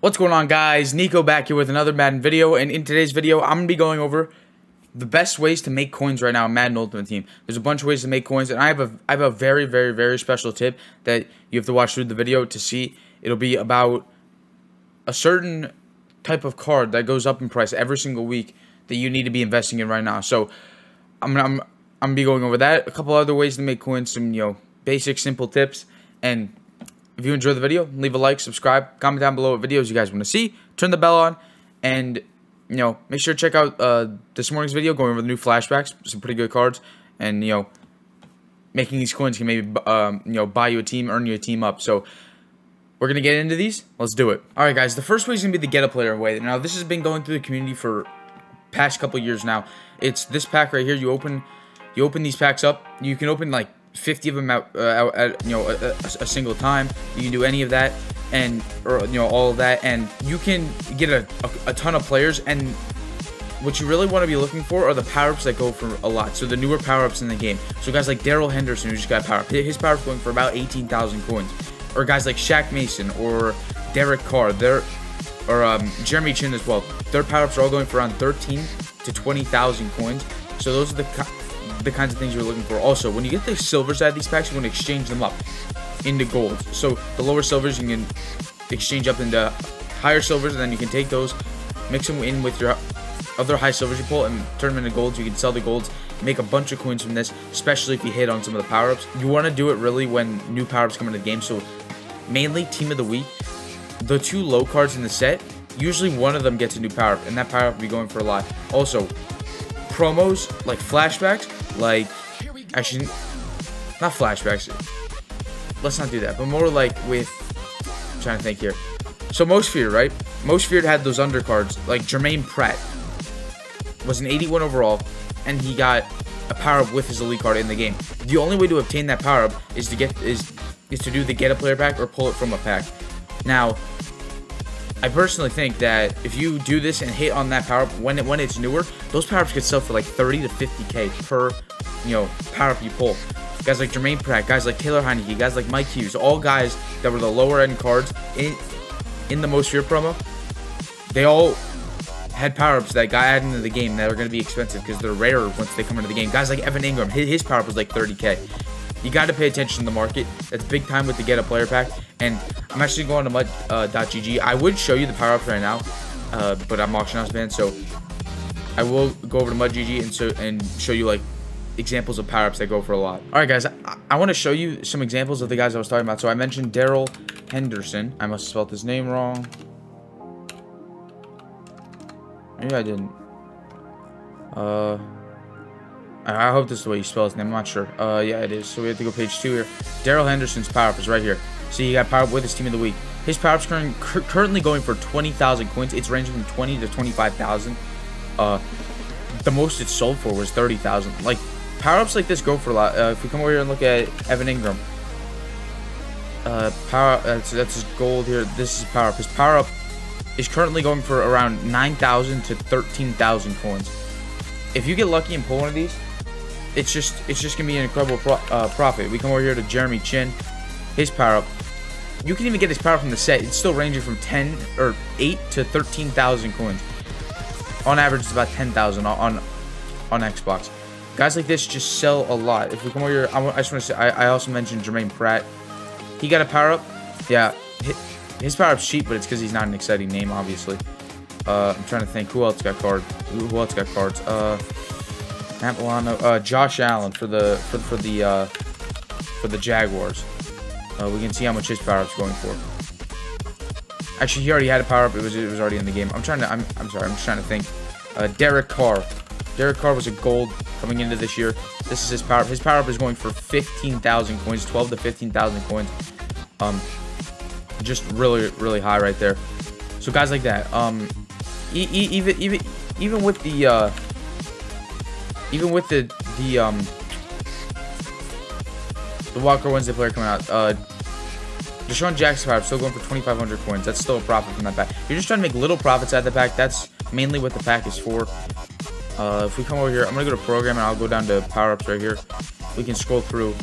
What's going on, guys? Nico back here with another Madden video, and in today's video, I'm going to be going over the best ways to make coins right now in Madden Ultimate Team. There's a bunch of ways to make coins, and I have a very, very, very special tip that you have to watch through the video to see. It'll be about a certain type of card that goes up in price every single week that you need to be investing in right now. So I'm gonna be going over that, a couple other ways to make coins, some basic, simple tips, and if you enjoy the video, leave a like, subscribe, comment down below what videos you guys want to see, turn the bell on, and make sure to check out this morning's video going over the new flashbacks, some pretty good cards, and making these coins can maybe buy you a team, earn you a team up. So we're gonna get into these. Let's do it. All right, guys. The first way is gonna be the get a player way. Now this has been going through the community for past couple years now. It's this pack right here. You open these packs up. You can open like 50 of them out at a single time. You can do any of that, and all of that, and you can get a ton of players. And what you really want to be looking for are the power-ups that go for a lot. So the newer power-ups in the game. So guys like Daryl Henderson, who just got a power-up, his power-up's going for about 18,000 coins. Or guys like Shaq Mason or Derek Carr, or Jeremy Chin as well. Their power-ups are all going for around 13 to 20,000 coins. So those are the kinds of things you're looking for. Also, when you get the silvers out of these packs, you want to exchange them up into golds. So the lower silvers you can exchange up into higher silvers, and then you can take those, mix them in with your other high silvers you pull, and turn them into golds. You can sell the golds, make a bunch of coins from this, especially if you hit on some of the power-ups. You want to do it really when new power-ups come into the game. So mainly Team of the Week, the two low cards in the set, usually one of them gets a new power-up, and that power-up will be going for a lot. Also, promos like flashbacks, like, actually, not flashbacks, let's not do that, but more like with, I'm trying to think here. So Most Feared, right? Most Feared had those undercards, like Jermaine Pratt was an 81 overall, and he got a power-up with his elite card in the game. The only way to obtain that power-up is to do the get a player pack or pull it from a pack. Now, I personally think that if you do this and hit on that power-up when it's newer, those power-ups could sell for like 30 to 50k per power-up you pull. Guys like Jermaine Pratt, guys like Taylor Heineke, guys like Mike Hughes, all guys that were the lower end cards in the Most Feared promo, they all had power-ups that got added into the game that are going to be expensive because they're rarer once they come into the game. Guys like Evan Ingram, his power-up was like 30k. You got to pay attention to the market. That's big time with the get a player pack. And I'm actually going to mud.gg. I would show you the power-ups right now, but I'm auction house banned, so I will go over to mud.gg and show you like examples of power-ups that go for a lot. All right, guys, I want to show you some examples of the guys I was talking about. So I mentioned Daryl Henderson. I must have spelled his name wrong. Maybe I didn't. I hope this is the way you spell his name. I'm not sure. Yeah, it is. So we have to go page 2 here. Daryl Henderson's power-up is right here. See, he got power-up with his Team of the Week. His power-up's currently going for 20,000 coins. It's ranging from 20 to 25,000. The most it sold for was 30,000. Like, power-ups like this go for a lot. If we come over here and look at Evan Ingram, that's his gold here. This is power-up. His power-up is currently going for around 9,000 to 13,000 coins. If you get lucky and pull one of these, it's just gonna be an incredible profit. We come over here to Jeremy Chin, his power-up. You can even get his power from the set. It's still ranging from 8 to 13,000 coins. On average, it's about 10,000 on Xbox. Guys like this just sell a lot. If we come over here, I just want to say, I also mentioned Jermaine Pratt. He got a power-up. Yeah, his power-up's cheap, but it's because he's not an exciting name, obviously. I'm trying to think who else got cards. Matt Milano, Josh Allen for the Jaguars. We can see how much his power-up's going for. Actually, he already had a power-up. It was already in the game. I'm sorry. I'm just trying to think. Derek Carr. Derek Carr was a gold coming into this year. This is his power-up. His power-up is going for 15,000 coins, 12 to 15,000 coins. Just really, really high right there. So guys like that. Even with the Walker Wednesday player coming out, Deshaun Jackson's power still going for 2,500 coins. That's still a profit from that pack. If you're just trying to make little profits out of the pack, that's mainly what the pack is for. If we come over here, I'm gonna go to program and I'll go down to power ups right here. We can scroll through.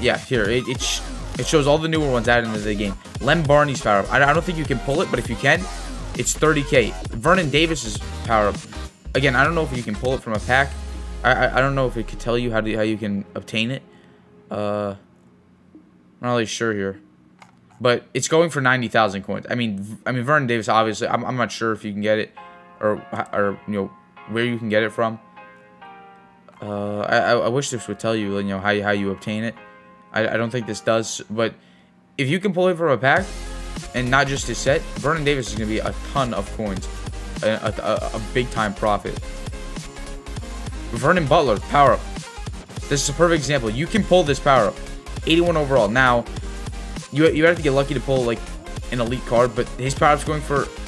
Yeah, here it's It shows all the newer ones added into the game. Lem Barney's power up. I don't think you can pull it, but if you can, it's 30k. Vernon Davis's power up. Again, I don't know if you can pull it from a pack. I don't know if it could tell you how you can obtain it. I'm not really sure here, but it's going for 90,000 coins. I mean Vernon Davis, obviously. I'm not sure if you can get it, or you know where you can get it from. I wish this would tell you, how you obtain it. I don't think this does, but if you can pull it from a pack and not just a set, Vernon Davis is gonna be a ton of coins, a big time profit. Vernon Butler power up. This is a perfect example. You can pull this power up. 81 overall. Now, you have to get lucky to pull like an elite card, but his power up's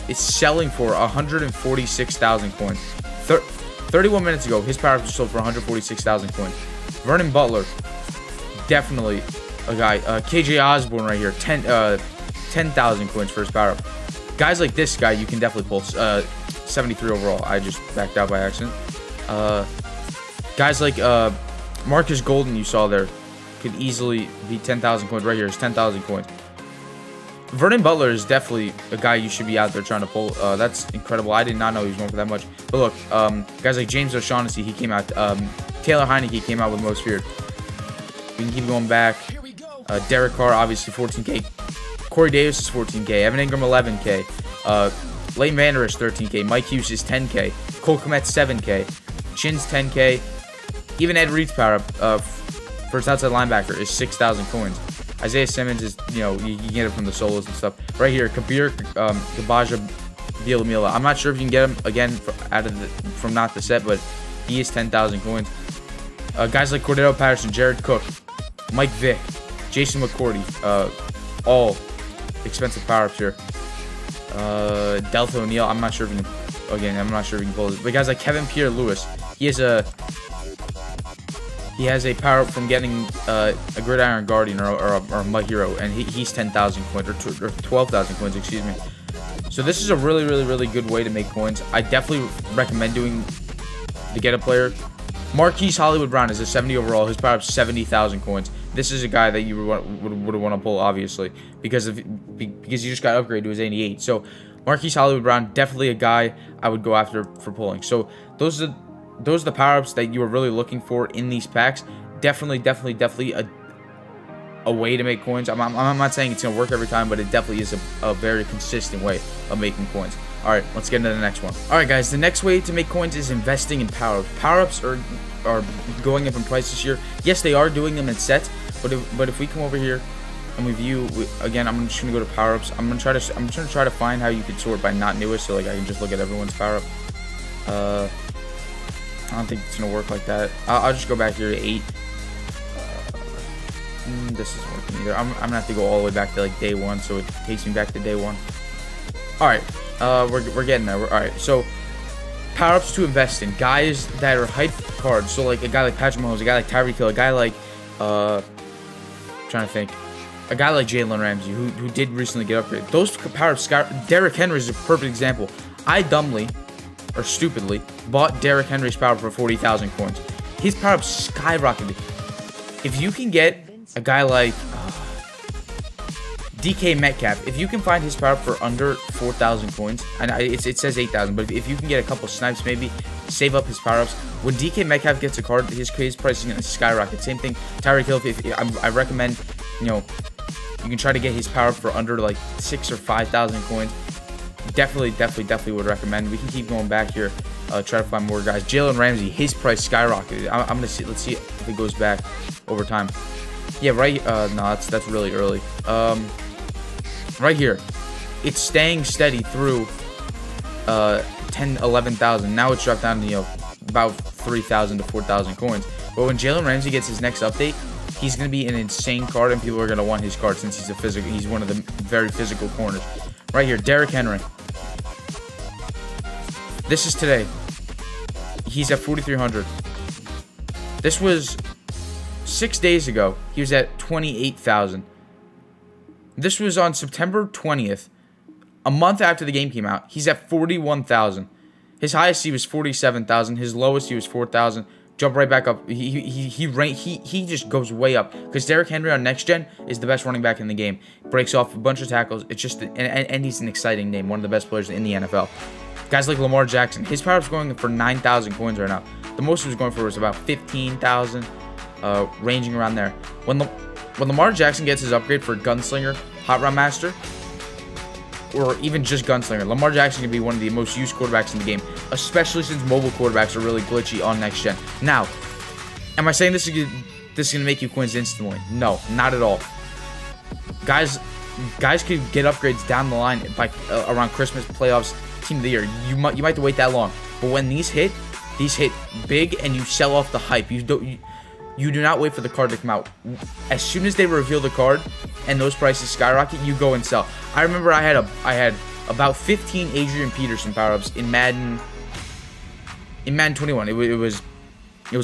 it's selling for 146,000 coins. 31 minutes ago, his power up was sold for 146,000 coins. Vernon Butler, definitely a guy. KJ Osborne right here, 10,000 coins for his power up. Guys like this guy, you can definitely pull. 73 overall. I just backed out by accident. Guys like Marcus Golden, you saw there, could easily be 10,000 coins. Right here is 10,000 coins. Vernon Butler is definitely a guy you should be out there trying to pull. That's incredible. I did not know he was going for that much. But look, guys like James O'Shaughnessy, he came out. Taylor Heineke came out with most feared. We can keep going back. Derek Carr, obviously 14k. Corey Davis is 14k. Evan Ingram 11k. Leighton Vander Esch 13k. Mike Hughes is 10k. Cole Kmet 7k. Chin's 10k. Even Ed Reed's power up for his outside linebacker is 6,000 coins. Isaiah Simmons is, you can get it from the solos and stuff. Right here, Kabir Kabaja Vilamila. I'm not sure if you can get him again from not the set, but he is 10,000 coins. Guys like Cordero Patterson, Jared Cook, Mike Vick, Jason McCourty, all expensive power ups here. Delta O'Neal. I'm not sure if you can. Again, I'm not sure if you can pull it. But guys like Kevin Pierre Lewis, he has a power up from getting a Gridiron Guardian or Mud Hero, and he's 10,000 coins or 12,000 coins, excuse me. So this is a really good way to make coins. I definitely recommend doing the Get a Player. Marquise Hollywood Brown is a 70 overall. His power up 70,000 coins. This is a guy that you would want to pull, obviously, because you just got upgraded to his 88. So Marquise Hollywood Brown, definitely a guy I would go after for pulling. So those are the power-ups that you are really looking for in these packs. Definitely a way to make coins. I'm not saying it's going to work every time, but it definitely is a very consistent way of making coins. All right, let's get into the next one. All right, guys, the next way to make coins is investing in power-ups. Power-ups are going up in price this year. Yes, they are doing them in sets, but if we come over here and we view, again, I'm just gonna go to power-ups. I'm gonna try to find how you could sort by not newest, so like I can just look at everyone's power-up. I don't think it's gonna work like that. I'll just go back here to 8. This isn't working either. I'm gonna have to go all the way back to like day 1, so it takes me back to day 1. All right, we're getting there. All right, so power-ups to invest in, guys that are hype cards. So like a guy like Patrick Mahomes, a guy like Tyreek Hill, a guy like trying to think, a guy like Jalen Ramsey who did recently get upgraded. Those power-ups. Derrick Henry is a perfect example. I dumbly or stupidly bought Derrick Henry's power for 40,000 coins. His power up skyrocketed. If you can get a guy like DK Metcalf, if you can find his power up for under 4,000 coins, and it says 8,000, but if you can get a couple snipes, maybe save up his power ups. When DK Metcalf gets a card, his price is gonna skyrocket. Same thing, Tyreek Hill. I recommend, you can try to get his power up for under like 6,000 or 5,000 coins. Definitely would recommend. We can keep going back here, try to find more guys. Jalen Ramsey, his price skyrocketed. I'm gonna see. Let's see if it goes back over time. Yeah, right. No, that's really early. Right here, it's staying steady through 10, 11,000. Now it's dropped down to about 3,000 to 4,000 coins. But when Jalen Ramsey gets his next update, he's gonna be an insane card, and people are gonna want his card since he's one of the very physical corners. Right here, Derrick Henry. This is today. He's at 4,300. This was 6 days ago. He was at 28,000. This was on September 20th. A month after the game came out. He's at 41,000. His highest he was 47,000. His lowest he was 4,000. jump right back up. He just goes way up because Derrick Henry on next gen is the best running back in the game. Breaks off a bunch of tackles. It's just and he's an exciting name, one of the best players in the NFL. Guys like Lamar Jackson, his power up's going for 9,000 coins right now. The most he was going for was about 15,000, ranging around there. When Lamar Jackson gets his upgrade for Gunslinger, Hot Rod Master, or even just Gunslinger, Lamar Jackson can be one of the most used quarterbacks in the game, especially since mobile quarterbacks are really glitchy on next gen. Now, am I saying this is going to make you coins instantly? No, not at all. Guys could get upgrades down the line, like around Christmas, playoffs, team of the year. You might have to wait that long, but when these hit big, and you sell off the hype. You do not wait for the card to come out. As soon as they reveal the card and those prices skyrocket, you go and sell. I remember I had about 15 Adrian Peterson power-ups in Madden 21. It was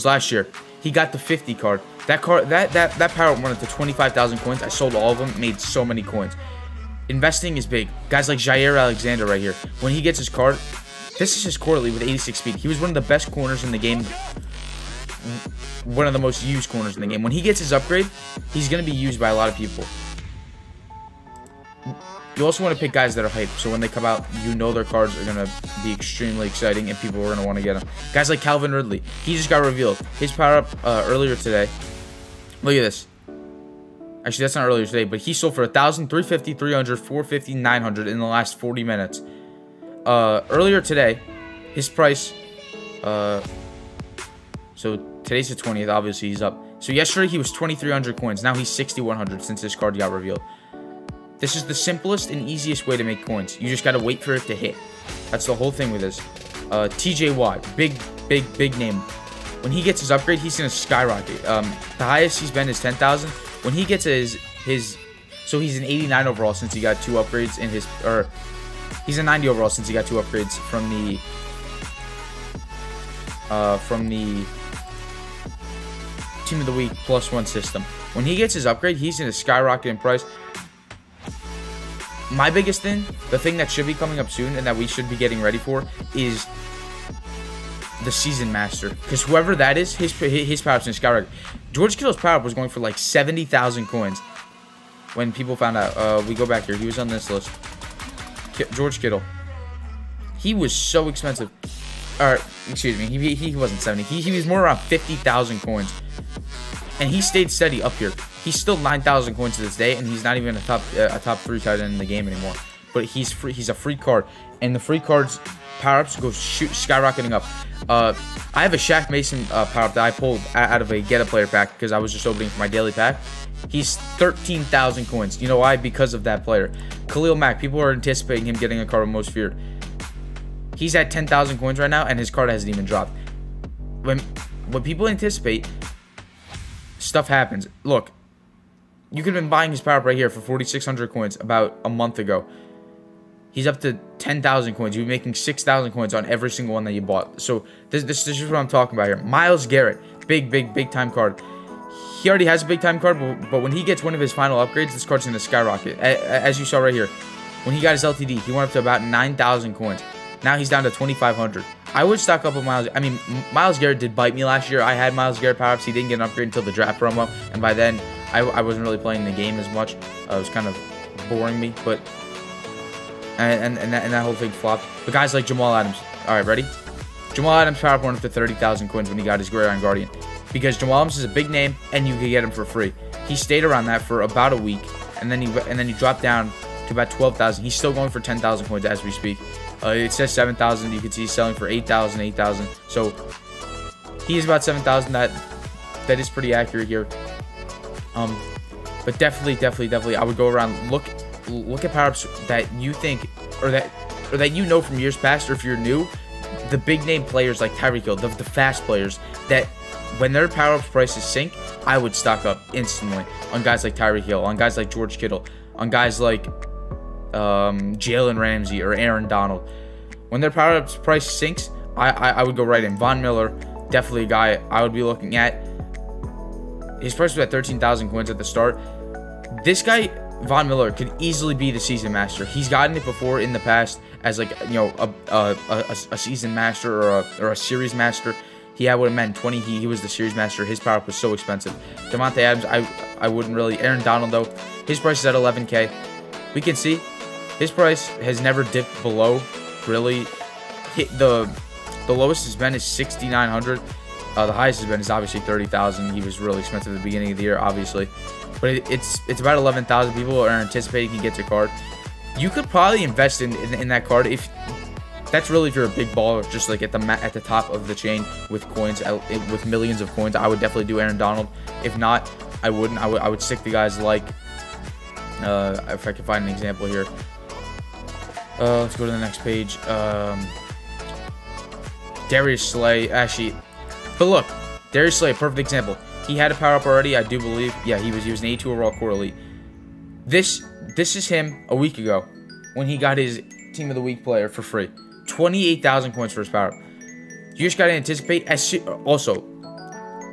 last year. He got the 50 card. That power-up went up to 25,000 coins. I sold all of them, made so many coins. Investing is big. Guys like Jair Alexander right here. When he gets his card, this is his quarterly with 86 speed. He was one of the best corners in the game. One of the most used corners in the game. When he gets his upgrade, he's going to be used by a lot of people. You also want to pick guys that are hyped, so when they come out, you know their cards are going to be extremely exciting, and people are going to want to get them. Guys like Calvin Ridley, he just got revealed. His power-up earlier today. Look at this. Actually, that's not earlier today, but he sold for 1,000, 350, 300, 450, 900 in the last 40 minutes. Earlier today, his price, so today's the 20th, obviously he's up. So yesterday he was 2,300 coins, now he's 6,100 since this card got revealed. This is the simplest and easiest way to make coins. You just gotta wait for it to hit. That's the whole thing with this. TJ Watt, big name. When he gets his upgrade, he's gonna skyrocket. The highest he's been is 10,000. When he gets his, so he's an 89 overall since he got 2 upgrades in his, or he's a 90 overall since he got 2 upgrades from the Team of the Week +1 system. When he gets his upgrade, he's gonna skyrocket in price. My biggest thing, the thing that should be coming up soon and that we should be getting ready for, is the Season Master. Because whoever that is, his power-up's gonna skyrocket. George Kittle's power-up was going for like 70,000 coins when people found out. We go back here. He was on this list. George Kittle. He was so expensive. Or, excuse me, he wasn't 70. He was more around 50,000 coins. And he stayed steady up here. He's still 9,000 coins to this day, and he's not even a top 3 tight end in the game anymore. But he's free. He's a free card, and the free cards power-ups go skyrocketing up. I have a Shaq Mason power-up that I pulled out of a Get a Player pack because I was just opening for my daily pack. He's 13,000 coins. You know why? Because of that player. Khalil Mack. People are anticipating him getting a card of Most Feared. He's at 10,000 coins right now, and his card hasn't even dropped. When people anticipate, stuff happens. Look, you could have been buying his power-up right here for 4,600 coins about a month ago. He's up to 10,000 coins. You're making 6,000 coins on every single one that you bought. So this is what I'm talking about here. Myles Garrett, big time card. He already has a big time card, but when he gets one of his final upgrades, this card's gonna skyrocket. As you saw right here, when he got his LTD, he went up to about 9,000 coins. Now he's down to 2,500. I would stock up with Myles. I mean, Myles Garrett did bite me last year. I had Myles Garrett power-ups. He didn't get an upgrade until the draft promo, and by then, I wasn't really playing the game as much. It was kind of boring me, but and that whole thing flopped. But guys like Jamal Adams. All right, ready? Jamal Adams power-up went up to 30,000 coins when he got his Great Iron Guardian, because Jamal Adams is a big name, and you could get him for free. He stayed around that for about a week, and then he dropped down to about 12,000. He's still going for 10,000 coins as we speak. It says 7,000. You can see he's selling for 8,000, 8,000. So he is about 7,000. That is pretty accurate here. But definitely, I would go around, look at power-ups that you think or that you know from years past, or if you're new, the big name players like Tyreek Hill, the fast players that when their power-ups prices sink, I would stock up instantly on guys like Tyreek Hill, on guys like George Kittle, on guys like Jalen Ramsey or Aaron Donald. When their power-ups price sinks, I would go right in. Von Miller, definitely a guy I would be looking at. His price was at 13,000 coins at the start. This guy, Von Miller, could easily be the Season Master. He's gotten it before in the past as, like, you know, a Season Master or a Series Master. He had what it meant, 20. He was the series master. His power up was so expensive. Devontae Adams, I wouldn't really. Aaron Donald, though, his price is at 11K. We can see his price has never dipped below, really. The lowest has been is 6,900. The highest has been is obviously 30,000. He was really expensive at the beginning of the year, obviously. But it's about 11,000 people are anticipating he gets a card. You could probably invest in that card if that's really if you're a big baller, just like at the top of the chain with coins, with millions of coins. I would definitely do Aaron Donald. If not, I wouldn't. I would stick to guys like if I can find an example here. Let's go to the next page. Darius Slay, actually, but look, Darius Slay, perfect example. He had a power up already, I do believe. Yeah, he was an 82 overall core elite. This is him a week ago when he got his Team of the Week player for free. 28,000 coins for his power up. You just gotta anticipate. Also,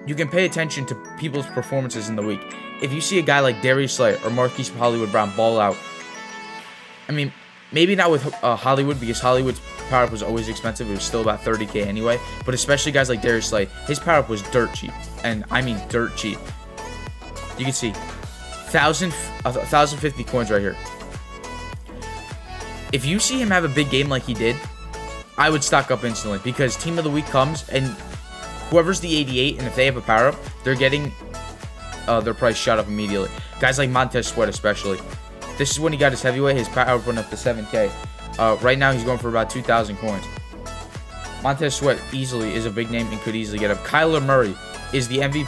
you can pay attention to people's performances in the week. If you see a guy like Darius Slay or Marquise Hollywood Brown ball out, I mean, maybe not with Hollywood, because Hollywood's power up was always expensive. It was still about 30K anyway. But especially guys like Darius Slay, his power up was dirt cheap, and I mean dirt cheap. You can see 1,050 coins right here. If you see him have a big game like he did, I would stock up instantly, because Team of the Week comes and whoever's the 88, and if they have a power up, they're getting their price shot up immediately. Guys like Montez Sweat especially. This is when he got his heavyweight. His power up went up to 7K. Right now he's going for about 2,000 coins. Montez Sweat easily is a big name and could easily get up. Kyler Murray is the MVP,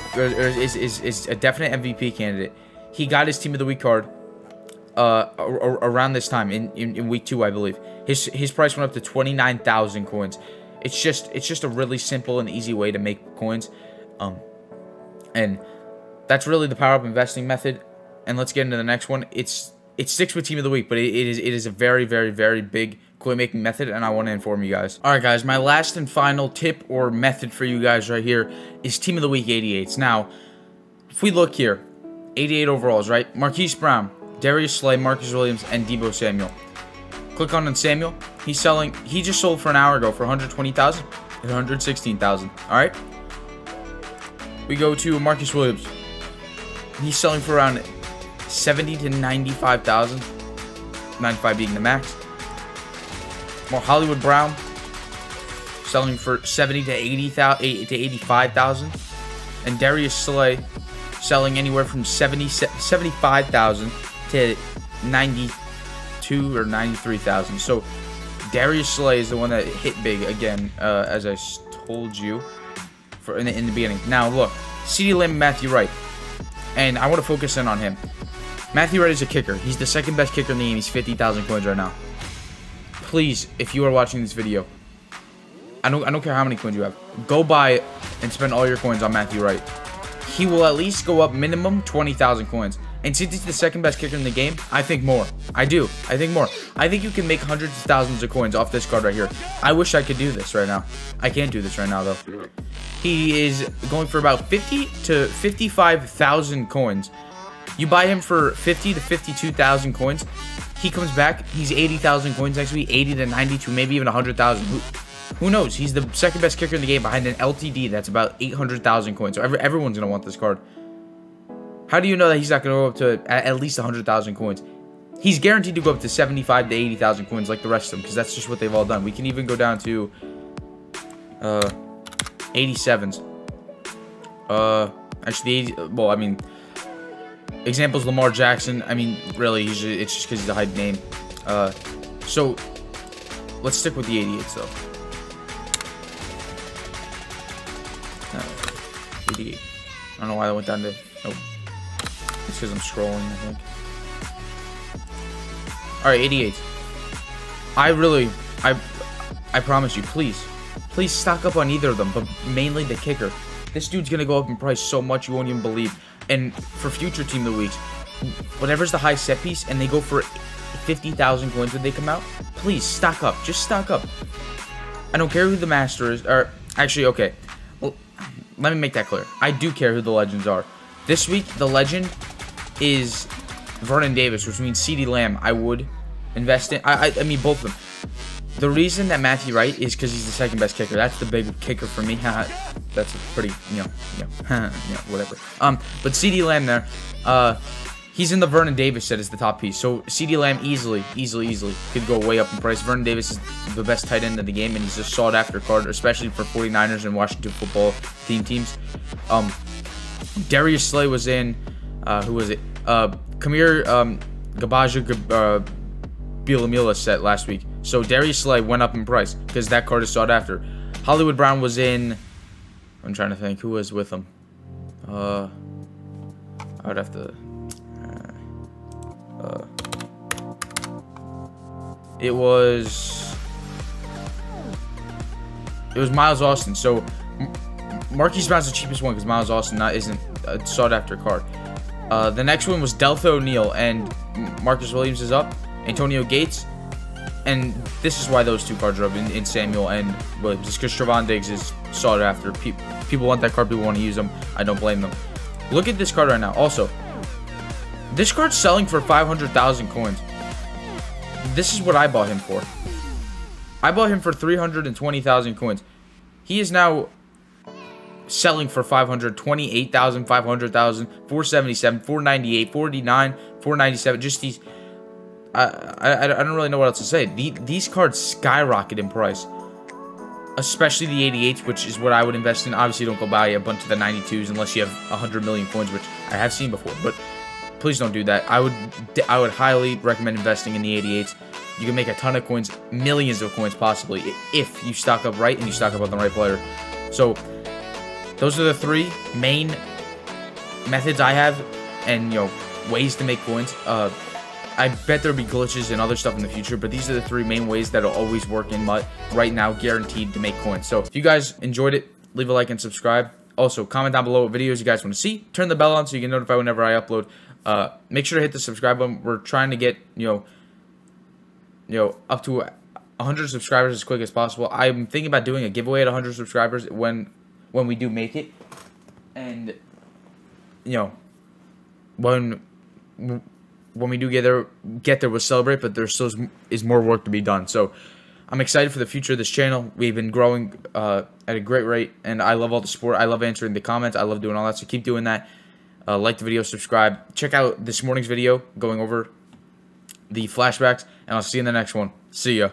is a definite MVP candidate. He got his Team of the Week card around this time in week 2, I believe. His price went up to 29,000 coins. It's just a really simple and easy way to make coins, and that's really the power up investing method. And let's get into the next one. It sticks with Team of the Week, but it is a very, very, very big coin making method, and I want to inform you guys. All right, guys, my last and final tip or method for you guys right here is Team of the Week 88s. Now, if we look here, 88 overalls, right? Marquise Brown, Darius Slay, Marcus Williams, and Deebo Samuel. Click on Samuel. He's selling. He just sold for an hour ago for 120,000 and 116,000. All right. We go to Marcus Williams. He's selling for around 70 to 95,000. 95 being the max. More Hollywood Brown selling for 70 to 80,000 to 85,000, and Darius Slay selling anywhere from 75,000 to 92 or 93,000. So Darius Slay is the one that hit big again, as I told you in the beginning. Now look, CeeDee Lamb and Matthew Wright, and I want to focus in on him. Matthew Wright is a kicker. He's the second best kicker in the game. He's 50,000 coins right now. Please, if you are watching this video, I don't care how many coins you have, go buy and spend all your coins on Matthew Wright. He will at least go up minimum 20,000 coins. And since he's the second best kicker in the game, I think more. I do. I think more. I think you can make hundreds of thousands of coins off this card right here. I wish I could do this right now. I can't do this right now, though. He is going for about 50 to 55,000 coins. You buy him for 50 to 52,000 coins. He comes back. He's 80,000 coins next week. 80 to 92, maybe even 100,000. Who knows? He's the second best kicker in the game behind an LTD that's about 800,000 coins. So everyone's going to want this card. How do you know that he's not going to go up to at least 100,000 coins? He's guaranteed to go up to 75 to 80,000 coins like the rest of them, because that's just what they've all done. We can even go down to 87s. Actually, 80, well, I mean, examples Lamar Jackson. I mean, really, it's just because he's a hype name. So let's stick with the 88s though. 88. I don't know why that went down to. Nope. It's because I'm scrolling, I think. Alright, 88. I promise you, please stock up on either of them, but mainly the kicker. This dude's gonna go up in price so much you won't even believe. And for future Team of the Weeks, whatever's the high set piece, and they go for 50,000 coins when they come out, please stock up. Just stock up. I don't care who the master is, or actually, okay. Well, let me make that clear. I do care who the legends are. This week, the legend is Vernon Davis, which means CeeDee Lamb. I would invest in. I mean, both of them. The reason that Matthew Wright is because he's the second best kicker. That's the big kicker for me. That's a pretty, whatever. But CeeDee Lamb there, he's in the Vernon Davis set as the top piece. So CeeDee Lamb easily could go way up in price. Vernon Davis is the best tight end of the game, and he's a sought-after card, especially for 49ers and Washington football teams. Darius Slay was in, who was it? Kamir Gabaja Bilamila set last week. So Darius Slay went up in price because that card is sought after. Hollywood Brown was in. I'm trying to think who was with him. I would have to. It was Miles Austin. So Marquise Brown's the cheapest one because Miles Austin isn't a sought after card. The next one was Deltha O'Neal, and Marcus Williams is up. Antonio Gates. And this is why those two cards are up in Samuel and Williams. Just because Trevon Diggs is sought after. People want that card. People want to use them. I don't blame them. Look at this card right now. Also, this card's selling for 500,000 coins. This is what I bought him for. I bought him for 320,000 coins. He is now selling for 528,000, 500,000, 477, 498, 49, 497. Just these. I don't really know what else to say. These cards skyrocket in price, especially the 88s, which is what I would invest in. Obviously, don't go buy a bunch of the 92s unless you have 100 million coins, which I have seen before. But please don't do that. I would highly recommend investing in the 88s. You can make a ton of coins, millions of coins possibly, if you stock up right and you stock up on the right player. So those are the three main methods I have, and ways to make coins. I bet there'll be glitches and other stuff in the future, but these are the three main ways that'll always work in MUT right now, guaranteed to make coins. So if you guys enjoyed it, leave a like and subscribe. Also, comment down below what videos you guys want to see. Turn the bell on so you get notified whenever I upload. Make sure to hit the subscribe button. We're trying to get up to 100 subscribers as quick as possible. I'm thinking about doing a giveaway at 100 subscribers when we do make it, and when we do get there, we'll celebrate, but there still is more work to be done. So I'm excited for the future of this channel. We've been growing at a great rate, and I love all the support. I love answering the comments. I love doing all that, so keep doing that. Like the video, subscribe. Check out this morning's video going over the flashbacks, and I'll see you in the next one. See ya.